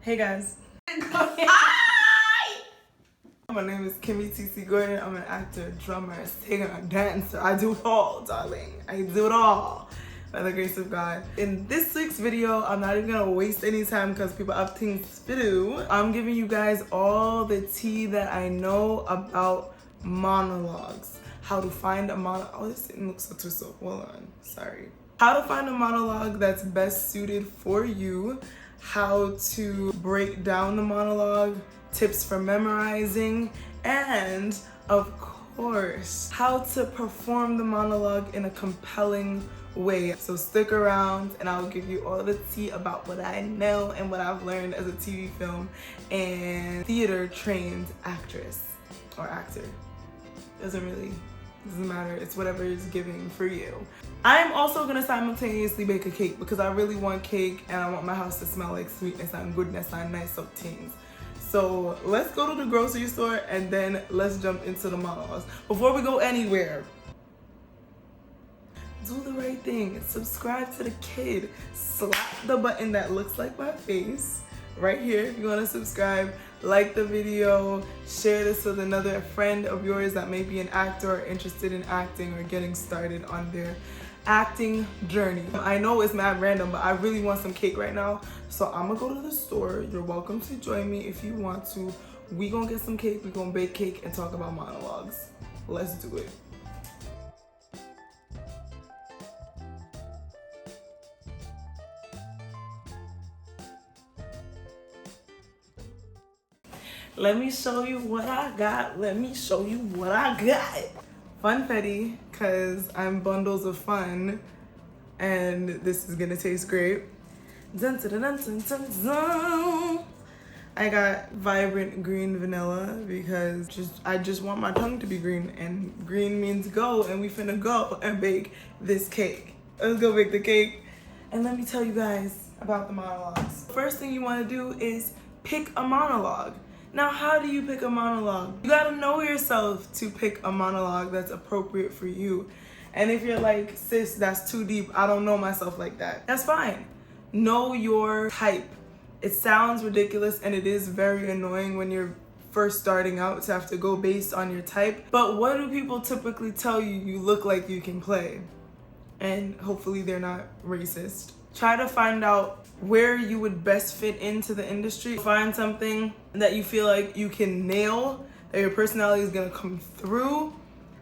Hey guys. My name is Kimmy T.C. Gordon. I'm an actor, drummer, singer, dancer. I do it all, darling. I do it all by the grace of God. In this week's video, I'm not even gonna waste any time because people have things to do. I'm giving you guys all the tea that I know about monologues. How to find a monologue. Oh, this thing looks so twisted. Hold on, sorry. How to find a monologue that's best suited for you. How to break down the monologue, tips for memorizing, and of course, how to perform the monologue in a compelling way. So stick around and I'll give you all the tea about what I know and what I've learned as a TV, film, and theater trained actress or actor. Doesn't matter, it's whatever is giving for you. I'm also gonna simultaneously bake a cake because I really want cake and I want my house to smell like sweetness and goodness and nice of things. So let's go to the grocery store and then let's jump into the monologues. Before we go anywhere, do the right thing. Subscribe to the kid. Slap the button that looks like my face right here if you want to subscribe. Like the video, share this with another friend of yours that may be an actor or interested in acting or getting started on their acting journey. I know it's mad random, but I really want some cake right now. So I'm gonna go to the store. You're welcome to join me if you want to. We gonna get some cake, we gonna bake cake and talk about monologues. Let's do it. Let me show you what I got. Let me show you what I got. Funfetti, cause I'm bundles of fun and this is gonna taste great. Dun, dun, dun, dun, dun, dun. I got vibrant green vanilla because I just want my tongue to be green, and green means go, and we finna go and bake this cake. Let's go bake the cake. And let me tell you guys about the monologues. First thing you wanna do is pick a monologue. Now, how do you pick a monologue? You gotta know yourself to pick a monologue that's appropriate for you. And if you're like, sis, that's too deep, I don't know myself like that, that's fine. Know your type. It sounds ridiculous and it is very annoying when you're first starting out to have to go based on your type. But what do people typically tell you you look like you can play? And hopefully they're not racist. Try to find out where you would best fit into the industry. Find something that you feel like you can nail, that your personality is gonna come through,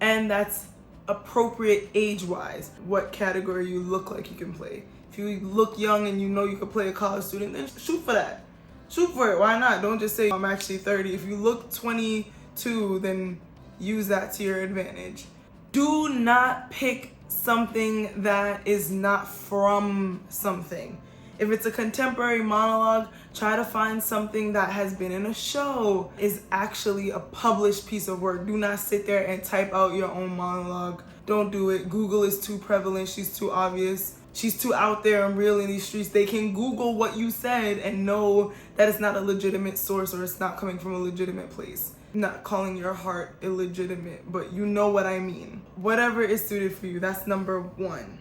and that's appropriate age-wise. What category you look like you can play. If you look young and you know you could play a college student, then shoot for that. Shoot for it, why not? Don't just say, I'm actually 30. If you look 22, then use that to your advantage. Do not pick something that is not from something. If it's a contemporary monologue, try to find something that has been in a show, is actually a published piece of work. Do not sit there and type out your own monologue. Don't do it. Google is too prevalent. She's too obvious. She's too out there and real in these streets. They can Google what you said and know that it's not a legitimate source or it's not coming from a legitimate place. I'm not calling your heart illegitimate, but you know what I mean. Whatever is suited for you, that's number one.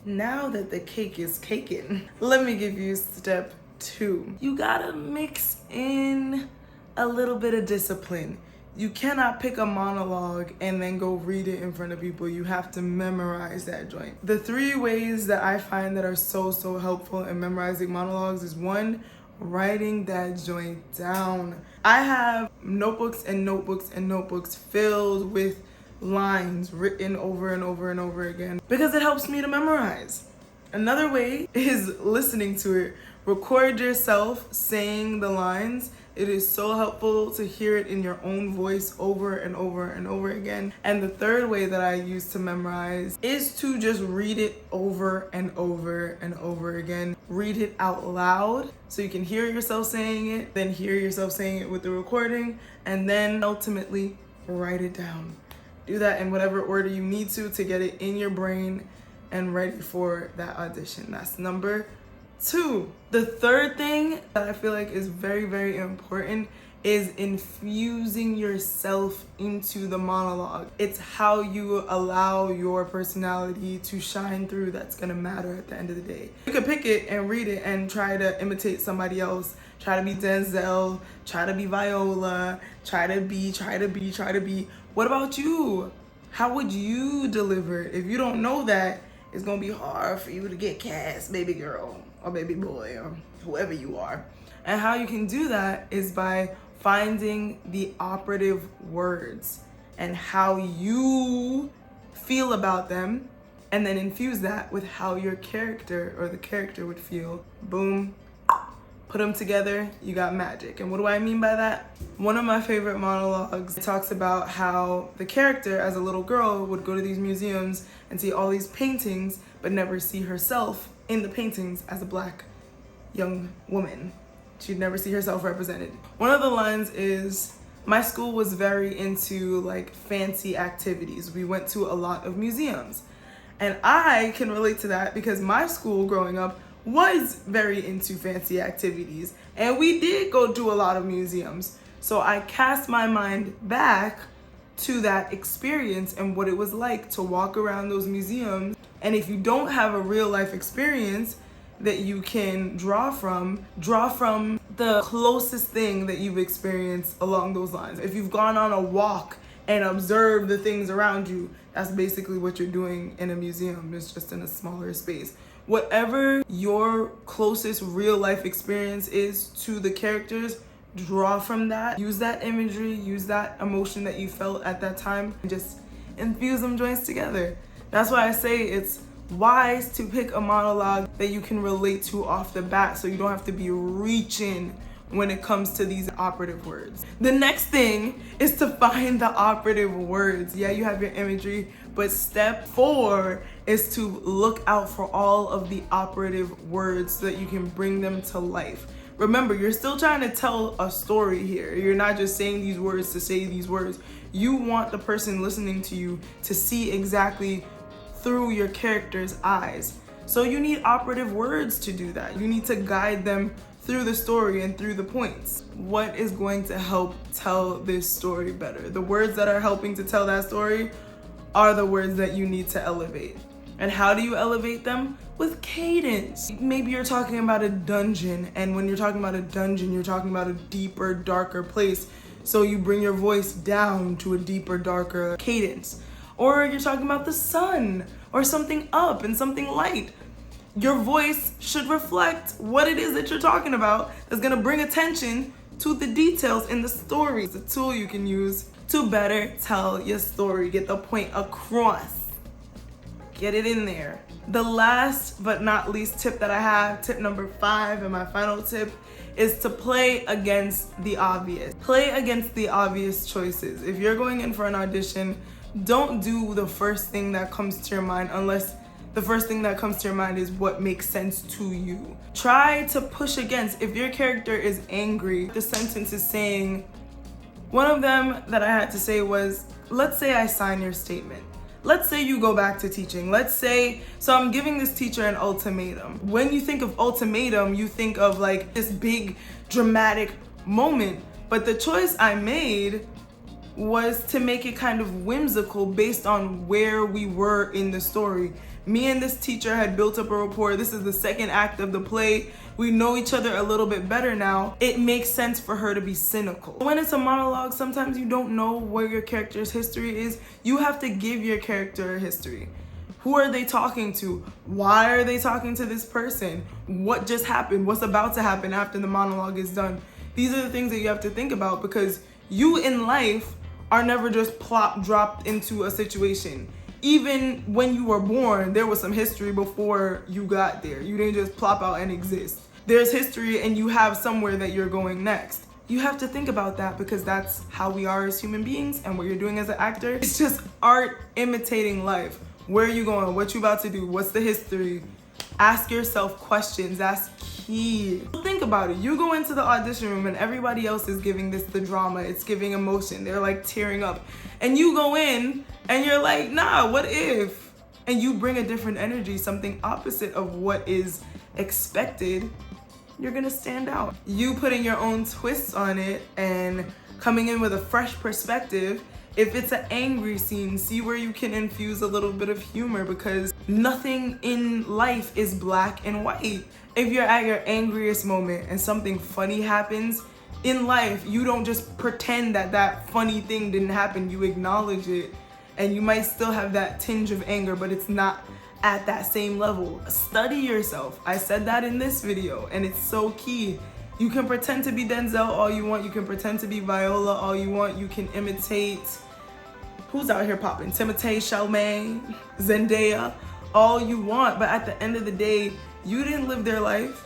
Now that the cake is caking, let me give you step 2. You gotta mix in a little bit of discipline. You cannot pick a monologue and then go read it in front of people. You have to memorize that joint. The 3 ways that I find that are so helpful in memorizing monologues is 1, writing that joint down. I have notebooks and notebooks and notebooks filled with lines written over and over and over again because it helps me to memorize. Another way is listening to it. Record yourself saying the lines. It is so helpful to hear it in your own voice over and over and over again. And the 3rd way that I use to memorize is to just read it over and over and over again. Read it out loud so you can hear yourself saying it, then hear yourself saying it with the recording, and then ultimately write it down. Do that in whatever order you need to get it in your brain and ready for that audition. That's number 2. The 3rd thing that I feel like is very important is infusing yourself into the monologue. It's how you allow your personality to shine through that's gonna matter at the end of the day. You could pick it and read it and try to imitate somebody else. Try to be Denzel, try to be Viola, try to be. What about you? How would you deliver it? If you don't know that, it's gonna be hard for you to get cast, baby girl or baby boy or whoever you are. And how you can do that is by finding the operative words and how you feel about them, and then infuse that with how your character or the character would feel. Boom. Put them together, you got magic. And what do I mean by that? One of my favorite monologues talks about how the character as a little girl would go to these museums and see all these paintings, but never see herself in the paintings as a Black young woman. She'd never see herself represented. One of the lines is, my school was very into like fancy activities. We went to a lot of museums. And I can relate to that because my school growing up was very into fancy activities, and we did go to a lot of museums. So I cast my mind back to that experience and what it was like to walk around those museums. And if you don't have a real life experience that you can draw from the closest thing that you've experienced along those lines. If you've gone on a walk and observed the things around you, that's basically what you're doing in a museum. It's just in a smaller space. Whatever your closest real life experience is to the characters, draw from that. Use that imagery, use that emotion that you felt at that time, and just infuse them joints together. That's why I say it's wise to pick a monologue that you can relate to off the bat, so you don't have to be reaching when it comes to these operative words. The next thing is to find the operative words. Yeah, you have your imagery, but step 4 is to look out for all of the operative words so that you can bring them to life. Remember, you're still trying to tell a story here. You're not just saying these words to say these words. You want the person listening to you to see exactly through your character's eyes. So you need operative words to do that. You need to guide them through the story and through the points. What is going to help tell this story better? The words that are helping to tell that story are the words that you need to elevate. And how do you elevate them? With cadence. Maybe you're talking about a dungeon, and when you're talking about a dungeon, you're talking about a deeper, darker place. So you bring your voice down to a deeper, darker cadence. Or you're talking about the sun, or something up and something light. Your voice should reflect what it is that you're talking about. That's gonna bring attention to the details in the story. It's a tool you can use to better tell your story, get the point across, get it in there. The last but not least tip that I have, tip number 5, and my final tip, is to play against the obvious. Play against the obvious choices. If you're going in for an audition, don't do the first thing that comes to your mind unless the first thing that comes to your mind is what makes sense to you. Try to push against. If your character is angry, the sentence is saying, one of them that I had to say was, let's say I sign your statement. Let's say you go back to teaching. Let's say, so I'm giving this teacher an ultimatum. When you think of ultimatum, you think of like this big dramatic moment. But the choice I made was to make it kind of whimsical based on where we were in the story. Me and this teacher had built up a rapport. This is the second act of the play. We know each other a little bit better now. It makes sense for her to be cynical. When it's a monologue, sometimes you don't know where your character's history is. You have to give your character a history. Who are they talking to? Why are they talking to this person? What just happened? What's about to happen after the monologue is done? These are the things that you have to think about, because you in life are never just dropped into a situation. Even when you were born, there was some history before you got there. You didn't just plop out and exist. There's history, and you have somewhere that you're going next. You have to think about that, because that's how we are as human beings, and what you're doing as an actor, it's just art imitating life. Where are you going? What you about to do? What's the history? Ask yourself questions. That's key. Think about it. You go into the audition room and everybody else is giving this the drama. It's giving emotion. They're like tearing up. And you go in and you're like, nah, what if? And you bring a different energy, something opposite of what is expected. you're gonna stand out. You putting your own twists on it and coming in with a fresh perspective. If it's an angry scene, see where you can infuse a little bit of humor, because nothing in life is black and white. If you're at your angriest moment and something funny happens in life, you don't just pretend that that funny thing didn't happen. You acknowledge it, and you might still have that tinge of anger, but it's not at that same level. Study yourself. I said that in this video, and it's so key. You can pretend to be Denzel all you want. You can pretend to be Viola all you want. You can imitate, who's out here popping? Timothée Chalamet, Zendaya, all you want. But at the end of the day, you didn't live their life.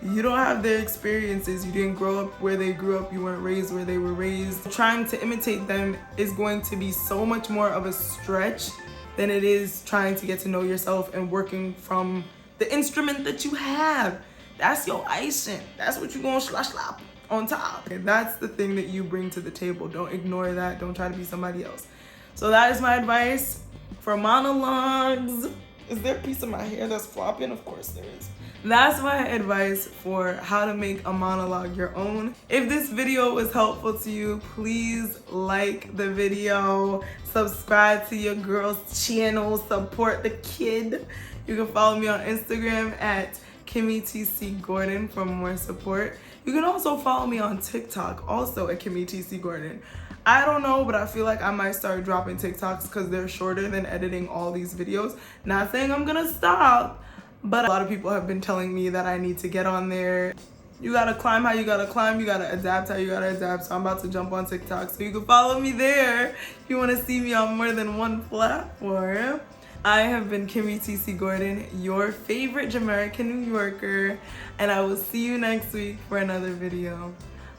You don't have their experiences. You didn't grow up where they grew up. You weren't raised where they were raised. Trying to imitate them is going to be so much more of a stretch than it is trying to get to know yourself and working from the instrument that you have. That's your icing. That's what you're gonna slap on top. And that's the thing that you bring to the table. Don't ignore that. Don't try to be somebody else. So that is my advice for monologues. Is there a piece of my hair that's flopping? Of course there is. That's my advice for how to make a monologue your own. If this video was helpful to you, please like the video, subscribe to your girl's channel, support the kid. You can follow me on Instagram at Kimmy T.C. Gordon for more support. You can also follow me on TikTok, also at Kimmy T.C. Gordon. I don't know, but I feel like I might start dropping TikToks because they're shorter than editing all these videos. Not saying I'm gonna stop, but a lot of people have been telling me that I need to get on there. You gotta climb how you gotta climb, you gotta adapt how you gotta adapt. So I'm about to jump on TikTok, so you can follow me there if you wanna see me on more than one platform. I have been Kimmy T.C. Gordon, your favorite Jamerican New Yorker, and I will see you next week for another video.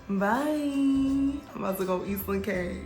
Bye. I'm about to go eat some cake.